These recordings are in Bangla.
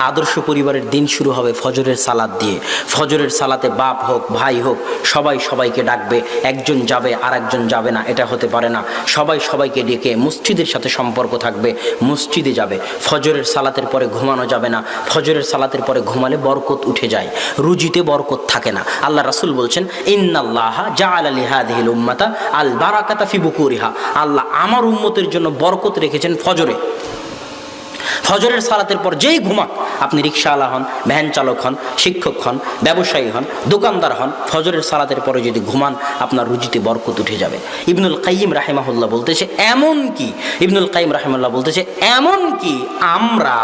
আদর্শ পরিবারের দিন শুরু হবে ফজরের সালাত দিয়ে। ফজরের সালাতে বাপ হোক ভাই হোক সবাই সবাইকে ডাকবে, একজন যাবে আর একজন যাবে না, এটা হতে পারে না। সবাই সবাইকে ডেকে মসজিদের সাথে সম্পর্ক থাকবে, মসজিদে যাবে। ফজরের সালাতের পরে ঘুমানো যাবে না, ফজরের সালাতের পরে ঘুমালে বরকত উঠে যায়, রুজিতে বরকত থাকে না। আল্লাহ রাসূল বলছেন ইন্নাল্লাহা জাআলা লিহাযিহিল উম্মাতা আল বারাকাতা ফি বুকুরিহা, আল্লাহ আমার উম্মতের জন্য বরকত রেখেছেন ফজরে। ফজরের সালাতের পর যেই ঘুমাক, আপনি রিকশাওয়ালা হন, ভ্যান চালক হন, শিক্ষক হন, ব্যবসায়ী হন, দোকানদার হন, ফজরের সালাতের পরে যদি ঘুমান আপনার রুজিতে বরকত উঠে যাবে। ইবনুল কাইয়িম রাহিমাহুল্লাহ বলতেছে এমন কি আমরা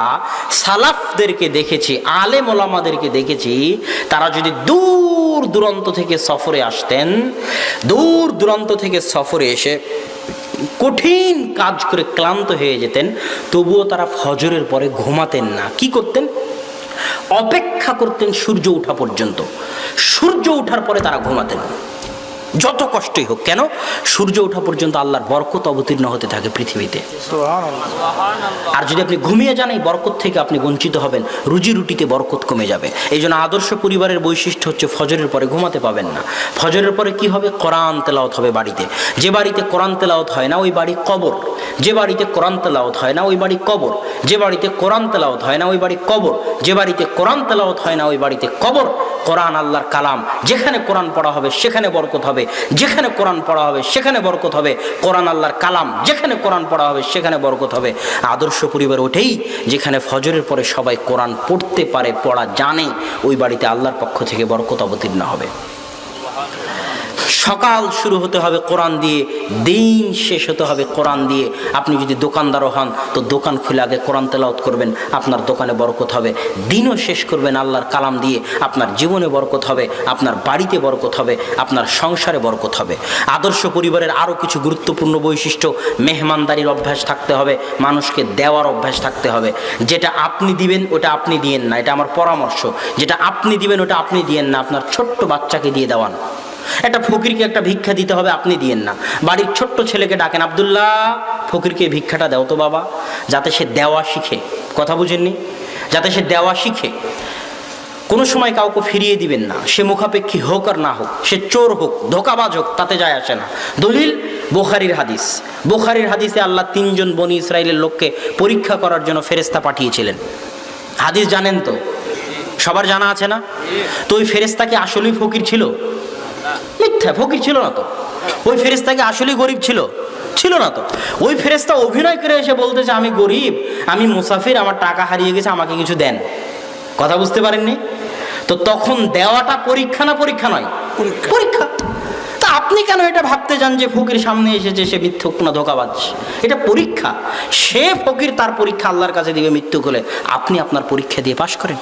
সালাফদেরকে দেখেছি, আলেম ওলামাদেরকে দেখেছি, তারা যদি দূর দূরান্ত থেকে সফরে আসতেন, দূর দূরান্ত থেকে সফরে এসে কঠিন কাজ করে ক্লান্ত হয়ে যেতেন, তবুও তারা ফজরের পরে ঘুমাতেন না। কি করতেন? অপেক্ষা করতেন সূর্য ওঠা পর্যন্ত। সূর্য ওঠার পরে তারা ঘুমাতেন, যত কষ্টই হোক। কেন? সূর্য ওঠা পর্যন্ত আল্লাহর বরকত অবতীর্ণ হতে থাকে পৃথিবীতে। আর যদি আপনি ঘুমিয়ে যান, এই বরকত থেকে আপনি বঞ্চিত হবেন, রুজি রুটিতে বরকত কমে যাবে। এই জন্য আদর্শ পরিবারের বৈশিষ্ট্য হচ্ছে ফজরের পরে ঘুমাতে পাবেন না। ফজরের পরে কি হবে? কোরআন তেলাওয়াত হবে বাড়িতে। যে বাড়িতে কোরআন তেলাওয়াত হয় না ওই বাড়ি কবর। যে বাড়িতে কোরআন তেলাওয়াত হয় না ওই বাড়ি কবর। যে বাড়িতে কোরআন তেলাওয়াত হয় না ওই বাড়ি কবর। যে বাড়িতে কোরআন তেলাওয়াত হয় না ওই বাড়িতে কবর। কোরআন আল্লাহর কালাম, যেখানে কোরআন পড়া হবে সেখানে বরকত হবে, যেখানে কোরআন পড়া হবে সেখানে বরকত হবে। কোরআন আল্লাহর কালাম, যেখানে কোরআন পড়া হবে সেখানে বরকত হবে। আদর্শ পরিবার ওঠেই যেখানে ফজরের পরে সবাই কোরআন পড়তে পারে, পড়া জানে, ওই বাড়িতে আল্লাহর পক্ষ থেকে বরকত অবতীর্ণ হবে। সকাল শুরু হতে হবে কোরআন দিয়ে, দিন শেষ হতে হবে কোরআন দিয়ে। আপনি যদি দোকানদারও হন তো দোকান খুলে আগে কোরআন তেলাওয়াত করবেন, আপনার দোকানে বরকত হবে। দিনও শেষ করবেন আল্লাহর কালাম দিয়ে, আপনার জীবনে বরকত হবে, আপনার বাড়িতে বরকত হবে, আপনার সংসারে বরকত হবে। আদর্শ পরিবারের আরও কিছু গুরুত্বপূর্ণ বৈশিষ্ট্য, মেহমানদারির অভ্যাস থাকতে হবে, মানুষকে দেওয়ার অভ্যাস থাকতে হবে। যেটা আপনি দিবেন ওটা আপনি দিয়েন না, এটা আমার পরামর্শ। যেটা আপনি দিবেন ওটা আপনি দিয়েন না, আপনার ছোট্ট বাচ্চাকে দিয়ে দেওয়ান। একটা ফকিরকে একটা ভিক্ষা দিতে হবে, আপনি দিয়েন না। বাড়ির ছোট্ট ছেলেকে ডাকেন, আব্দুল্লাহ ফকিরকে ভিক্ষাটা দাও তো বাবা, যাতে সে দেওয়া শিখে। কথা বুঝেননি? যাতে সে দেওয়া শিখে। কোনো সময় কাউকে ফিরিয়ে দিবেন না, সে মুখাপেক্ষী হোক আর না হোক, সে চোর হোক, ধোঁকাবাজ হোক, তাতে যায় আসে না। দলিল বুখারীর হাদিস। বুখারীর হাদিসে আল্লাহ 3 জন বনি ইসরাইলের লোককে পরীক্ষা করার জন্য ফেরেশতা পাঠিয়েছিলেন। হাদিস জানেন তো? সবার জানা আছে না? তো ওই ফেরেশতা কি আসলেই ফকির ছিল? মিথ্যা, ফকির ছিল না তো। ওই ফেরেশতা কি আসলেই গরিব ছিল? ছিল না তো। ওই ফেরেশতা অভিনয় করে এসে বলতেছে আমি গরিব, আমি মুসাফির, আমার টাকা হারিয়ে গেছে, আমাকে কিছু দেন। কথা বুঝতে পারেননি? তো তখন দেওয়াটা পরীক্ষা না পরীক্ষা নয়? পরীক্ষা। তা আপনি কেন এটা ভাবতে যান যে ফকির সামনে এসেছে সে মিথ্যুক না ধোঁকাবাজ? এটা পরীক্ষা। সে ফকির, তার পরীক্ষা আল্লাহর কাছে দিবে মৃত্যু হলে, আপনি আপনার পরীক্ষা দিয়ে পাশ করেন।